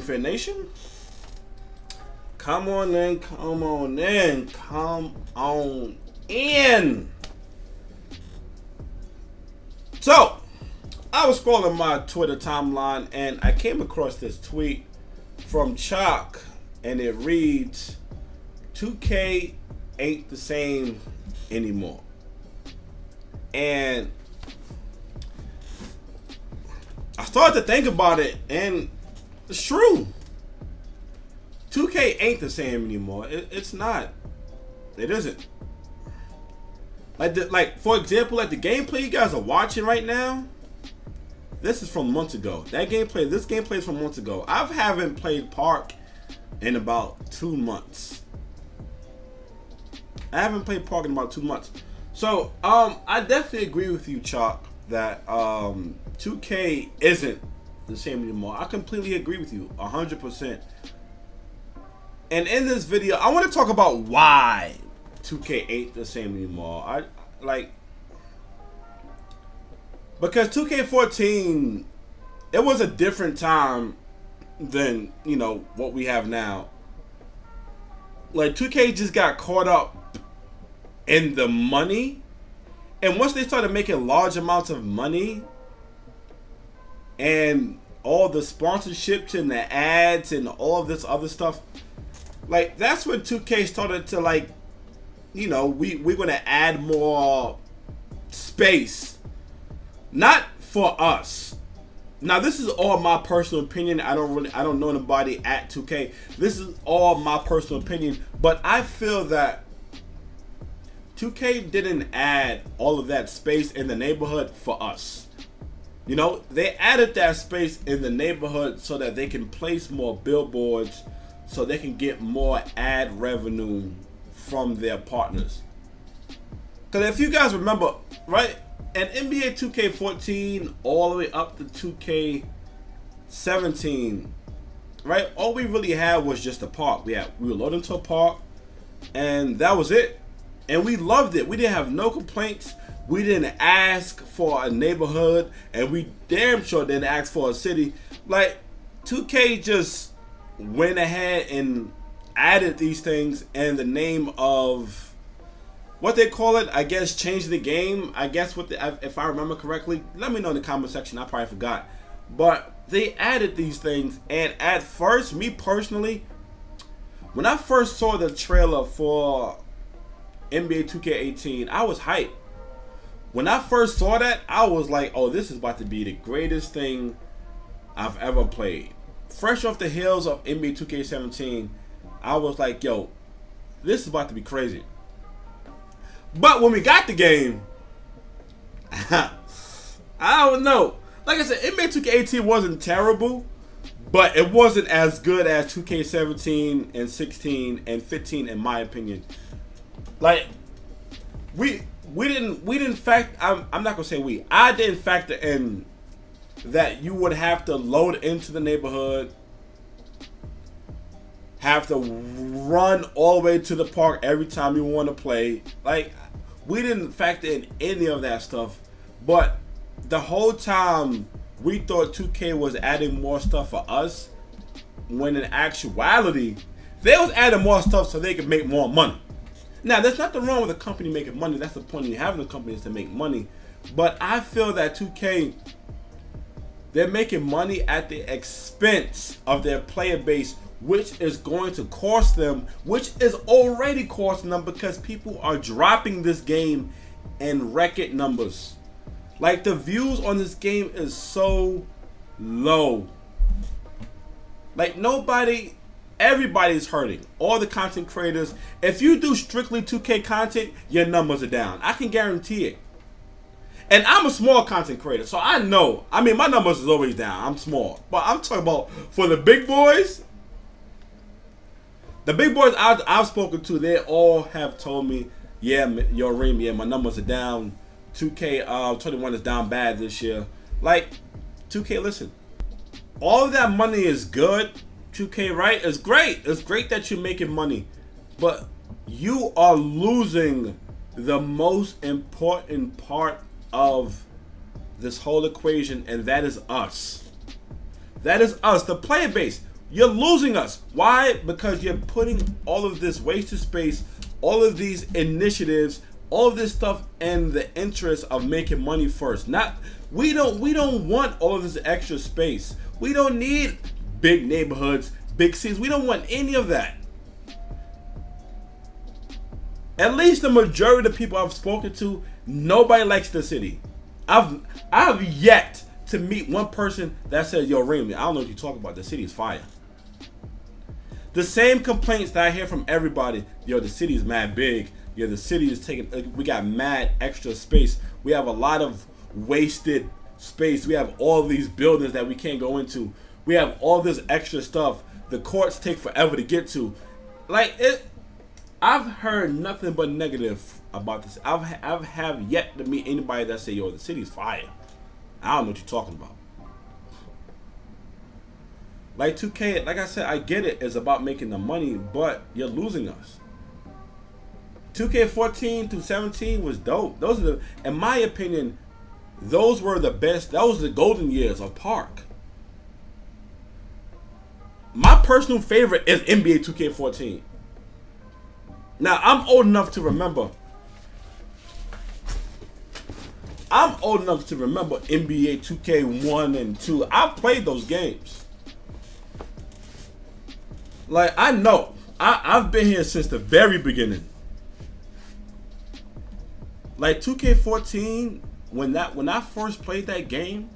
Fair Nation? Come on in, come on in, come on in. So, I was scrolling my Twitter timeline and I came across this tweet from Chalk, and it reads, 2K ain't the same anymore. And I started to think about it, and it's true. 2K ain't the same anymore. It's not. It isn't. Like for example, like the gameplay you guys are watching right now, this is from months ago. This gameplay is from months ago. I haven't played Park in about 2 months. So, I definitely agree with you, Chalk, that 2K isn't the same anymore. I completely agree with you, 100%. And in this video, I want to talk about why 2K ain't the same anymore. Because 2K14, it was a different time than, you know, what we have now. Like, 2K just got caught up in the money, and once they started making large amounts of money and all the sponsorships and the ads and all of this other stuff, like, that's when 2K started to, like, you know, we're gonna add more space, not for us. Now, this is all my personal opinion. I don't know anybody at 2K. This is all my personal opinion, but I feel that 2K didn't add all of that space in the neighborhood for us. You know, they added that space in the neighborhood so that they can place more billboards, so they can get more ad revenue from their partners. Because if you guys remember, right, in NBA 2K14 all the way up to 2K17, right, all we really had was just a park. We were loading to a park, and that was it. And we loved it. We didn't have no complaints. We didn't ask for a neighborhood, and we damn sure didn't ask for a city. Like, 2K just went ahead and added these things in the name of what they call it, I guess, change the game. I guess if I remember correctly, let me know in the comment section. I probably forgot. But they added these things, and at first, me personally, when I first saw the trailer for NBA 2K18, I was hyped. When I first saw that, I was like, oh, this is about to be the greatest thing I've ever played. Fresh off the heels of NBA 2K17, I was like, yo, this is about to be crazy. But when we got the game, I don't know. Like I said, NBA 2K18 wasn't terrible, but it wasn't as good as 2K17 and 16 and 15 in my opinion. Like, we didn't factor. I'm not gonna say we. I didn't factor in that you would have to load into the neighborhood, have to run all the way to the park every time you want to play. Like, we didn't factor in any of that stuff. But the whole time we thought 2K was adding more stuff for us, when in actuality they was adding more stuff so they could make more money. Now, there's nothing wrong with a company making money. That's the point of having a company, is to make money. But I feel that 2K, they're making money at the expense of their player base, which is going to cost them, which is already costing them, because people are dropping this game in record numbers. Like, the views on this game is so low. Like, everybody's hurting. All the content creators. If you do strictly 2K content, your numbers are down. I can guarantee it. And I'm a small content creator, so I know. I mean, my numbers is always down. I'm small. But I'm talking about for the big boys. The big boys I've spoken to, they all have told me, yeah, yo, Reem, yeah, my numbers are down. 2K21 is down bad this year. Like, 2K, listen. All of that money is good. 2K, right? It's great. It's great that you're making money. But you are losing the most important part of this whole equation, and that is us. That is us, the player base. You're losing us. Why? Because you're putting all of this wasted space, all of these initiatives, all of this stuff in the interest of making money first. We don't want all of this extra space. We don't need big neighborhoods, big cities. We don't want any of that. At least the majority of the people I've spoken to, nobody likes the city. I've yet to meet one person that says, yo, Raymond, I don't know what you talk about. The city is fire. The same complaints that I hear from everybody, yo, the city is mad big. Yo, the city is taking, we got mad extra space. We have a lot of wasted space. We have all these buildings that we can't go into. We have all this extra stuff. The courts take forever to get to. Like, I've heard nothing but negative about this. I've have yet to meet anybody that say, yo, the city's fire. I don't know what you're talking about. Like 2K, like I said, I get it. It's about making the money, but you're losing us. 2K14 through 17 was dope. Those are in my opinion, those were the best. That was the golden years of Park. My personal favorite is NBA 2K14. Now, I'm old enough to remember. NBA 2K1 and 2. I've played those games. Like, I know. I've been here since the very beginning. Like 2K14, when I first played that game,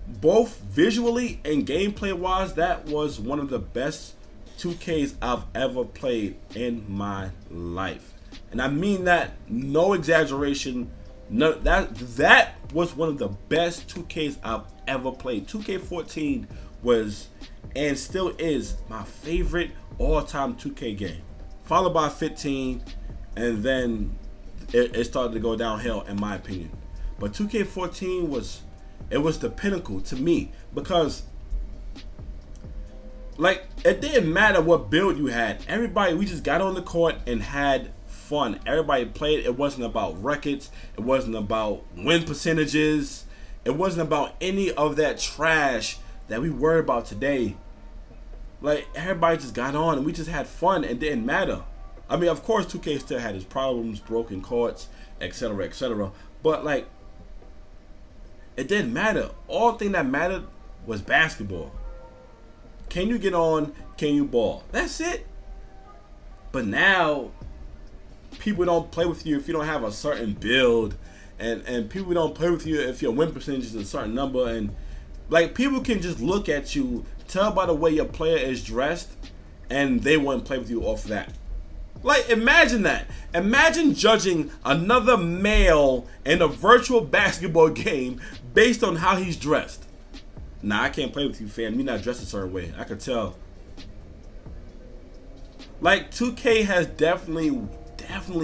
both visually and gameplay wise, that was one of the best 2Ks I've ever played in my life. And I mean that, no exaggeration. No, that was one of the best 2Ks I've ever played. 2K14 was and still is my favorite all-time 2K game. Followed by 15, and then it started to go downhill in my opinion. But 2K14 was the pinnacle to me, because like, it didn't matter what build you had. We just got on the court and had fun. Everybody played. It wasn't about records. It wasn't about win percentages. It wasn't about any of that trash that we worry about today. Like, everybody just got on and we just had fun. It didn't matter. I mean, of course, 2K still had its problems, broken courts, etc., etc. But like, it didn't matter. All thing that mattered was basketball. Can you get on? Can you ball? That's it. But now, people don't play with you if you don't have a certain build, and people don't play with you if your win percentage is a certain number, and like, people can just look at you, tell by the way your player is dressed, and they wouldn't play with you off of that. Like, imagine that. Imagine judging another male in a virtual basketball game based on how he's dressed. Nah, I can't play with you, fam. You're not dressed a certain way. I could tell. Like, 2K has definitely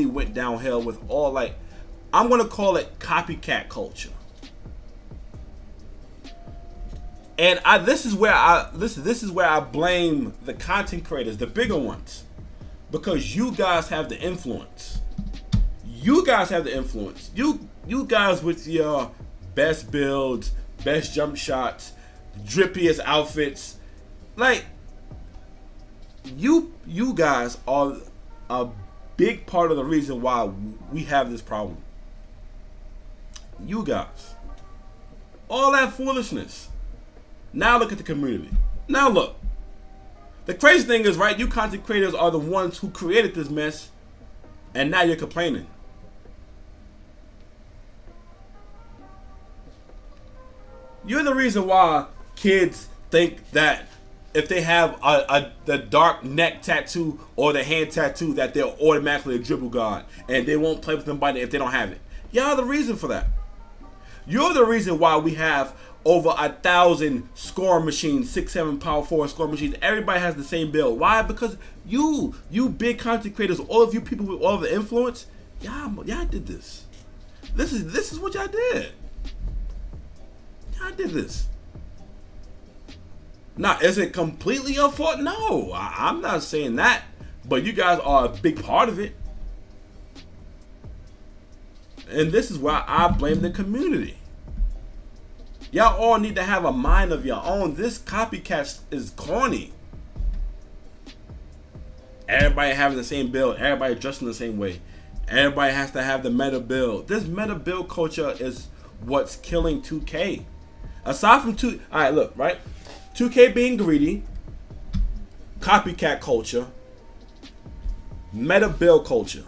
went downhill with all, like, I'm gonna call it copycat culture. And this is where I blame the content creators, the bigger ones, because you guys have the influence. You guys have the influence. You guys with your best builds, best jump shots, drippiest outfits, like, you guys are a big part of the reason why we have this problem. You guys, all that foolishness. Now look at the community. Now look. The crazy thing is, right, you content creators are the ones who created this mess, and now you're complaining. You're the reason why kids think that if they have the dark neck tattoo or the hand tattoo, that they're automatically a dribble god, and they won't play with somebody if they don't have it. Y'all the reason for that. You're the reason why we have over 1,000 score machines, 6-7 power forward score machines. Everybody has the same build. Why? Because you big content creators, all of you people with all the influence, y'all did this. This is what y'all did. Y'all did this. Now, is it completely your fault? No, I'm not saying that. But you guys are a big part of it. And this is why I blame the community. Y'all all need to have a mind of your own. This copycat is corny. Everybody having the same build. Everybody dressing the same way. Everybody has to have the meta build. This meta build culture is what's killing 2K. Aside from alright, look, right? 2K being greedy, copycat culture, meta build culture.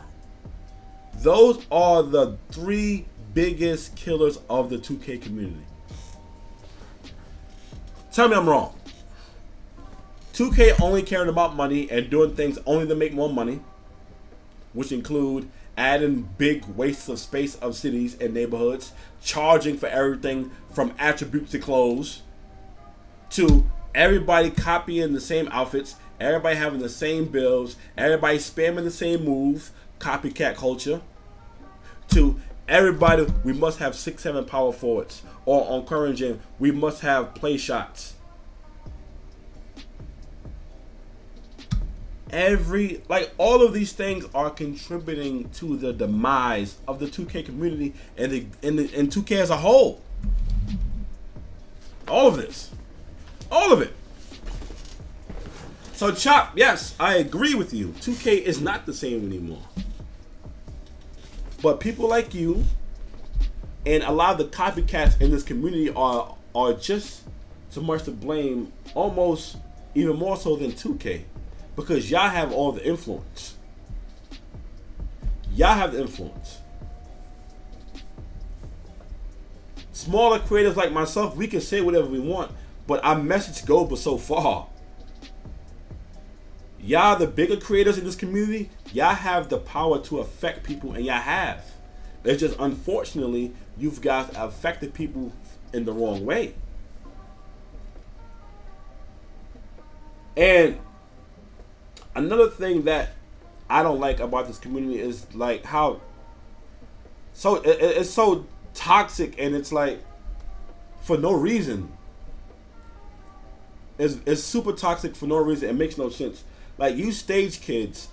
Those are the 3 biggest killers of the 2K community. Tell me I'm wrong. 2K only caring about money and doing things only to make more money, which include adding big wastes of space of cities and neighborhoods, charging for everything from attributes to clothes, to everybody copying the same outfits, everybody having the same builds, everybody spamming the same moves, copycat culture, to everybody, we must have 6'7" power forwards, or on current gen, we must have play shots. All of these things are contributing to the demise of the 2K community and 2K as a whole. All of this. All of it. So Chop, yes, I agree with you. 2K is not the same anymore. But people like you and a lot of the copycats in this community are just so much to blame, almost even more so than 2K. Because y'all have all the influence. Y'all have the influence. Smaller creators like myself, we can say whatever we want, but our message goes but so far. Y'all, the bigger creators in this community, y'all have the power to affect people, and y'all have. It's just, unfortunately, you guys affected people in the wrong way. And another thing that I don't like about this community is like how it's so toxic, and it's like for no reason. It's super toxic for no reason. It makes no sense. Like, you stage kids,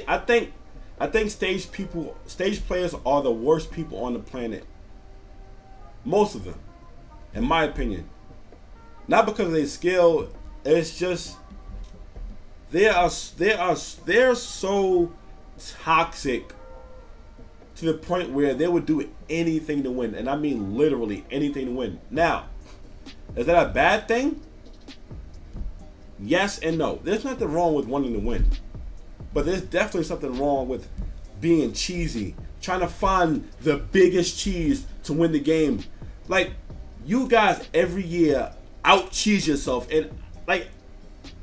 I think stage players are the worst people on the planet. Most of them, in my opinion. Not because of their skill, it's just they're so toxic to the point where they would do anything to win, and I mean literally anything to win. Now, is that a bad thing? Yes and no. There's nothing wrong with wanting to win, but there's definitely something wrong with being cheesy, trying to find the biggest cheese to win the game. Like, you guys every year out cheese yourself, and like,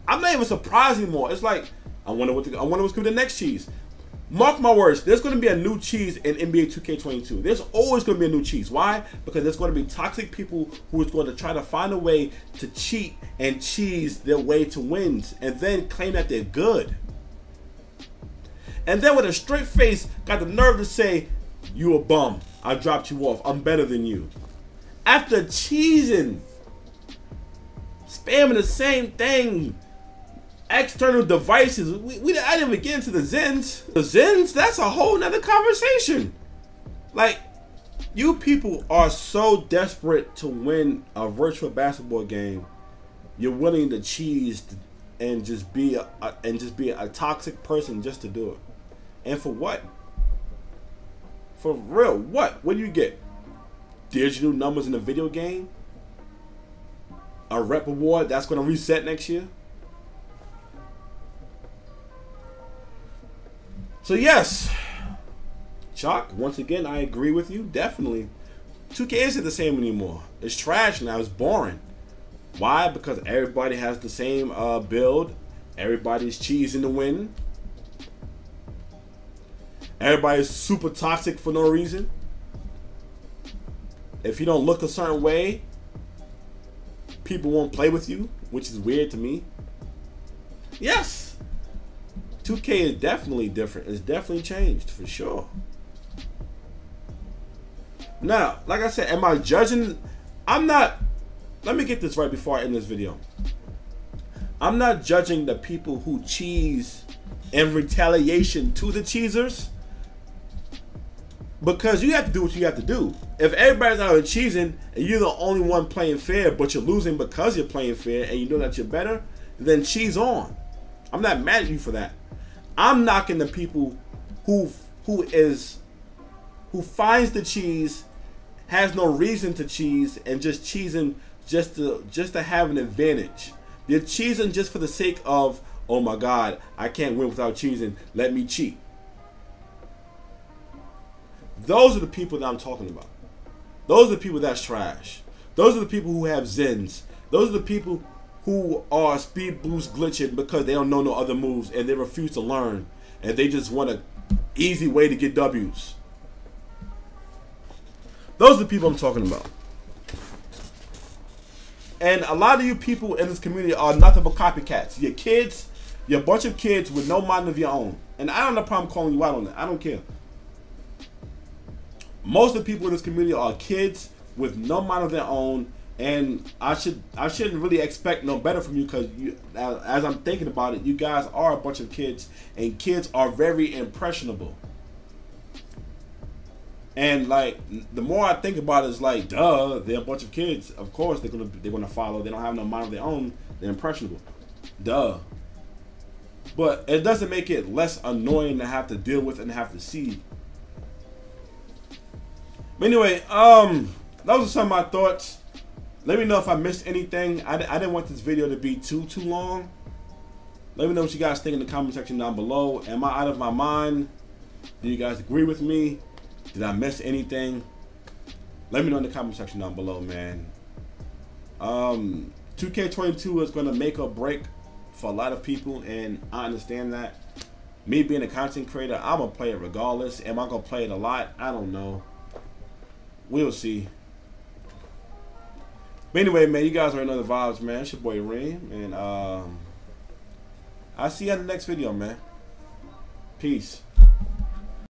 I'm not even surprised anymore. It's like, I wonder what's going to be the next cheese. Mark my words, there's going to be a new cheese in NBA 2K22. There's always going to be a new cheese. Why? Because there's going to be toxic people who is going to try to find a way to cheat and cheese their way to wins, and then claim that they're good. And then with a straight face, got the nerve to say, you a bum. I dropped you off. I'm better than you. After cheesing, spamming the same thing, external devices. I didn't even get into the Zens. The Zens, that's a whole nother conversation. Like, you people are so desperate to win a virtual basketball game, you're willing to cheese and just be a toxic person just to do it. And for what? For real, what? What do you get? Digital numbers in a video game? A rep award that's going to reset next year? So yes, Chalk, once again, I agree with you, definitely. 2K isn't the same anymore. It's trash now, it's boring. Why? Because everybody has the same build. Everybody's cheesing to win. Everybody's super toxic for no reason. If you don't look a certain way, people won't play with you, which is weird to me. Yes. 2K is definitely different. It's definitely changed, for sure. Now, like I said, am I judging? I'm not. Let me get this right before I end this video. I'm not judging the people who cheese in retaliation to the cheesers. Because you have to do what you have to do. If everybody's out here cheesing and you're the only one playing fair, but you're losing because you're playing fair and you know that you're better, then cheese on. I'm not mad at you for that. I'm knocking the people who finds the cheese, has no reason to cheese, and just cheesing just to have an advantage. They're cheesing just for the sake of, oh my God, I can't win without cheesing. Let me cheat. Those are the people that I'm talking about. Those are the people that's trash. Those are the people who have Zens. Those are the people who are speed boost glitching because they don't know no other moves and they refuse to learn. And they just want an easy way to get W's. Those are the people I'm talking about. And a lot of you people in this community are nothing but copycats. You're kids. You're a bunch of kids with no mind of your own. And I don't have a problem calling you out on that. I don't care. Most of the people in this community are kids with no mind of their own, and I shouldn't really expect no better from you, because as I'm thinking about it, you guys are a bunch of kids, and kids are very impressionable. And like, the more I think about it, it's like, duh, they're a bunch of kids. Of course they're gonna follow. They don't have no mind of their own. They're impressionable. Duh. But it doesn't make it less annoying to have to deal with and have to see. But anyway, those are some of my thoughts. Let me know if I missed anything. I didn't want this video to be too long. Let me know what you guys think in the comment section down below. Am I out of my mind? Do you guys agree with me? Did I miss anything? Let me know in the comment section down below, man. 2K22 is going to make or break for a lot of people, and I understand that. Me being a content creator, I'm going to play it regardless. Am I going to play it a lot? I don't know. We'll see. But anyway, man, you guys already know the vibes, man. It's your boy Reem, and I'll see you in the next video, man. Peace.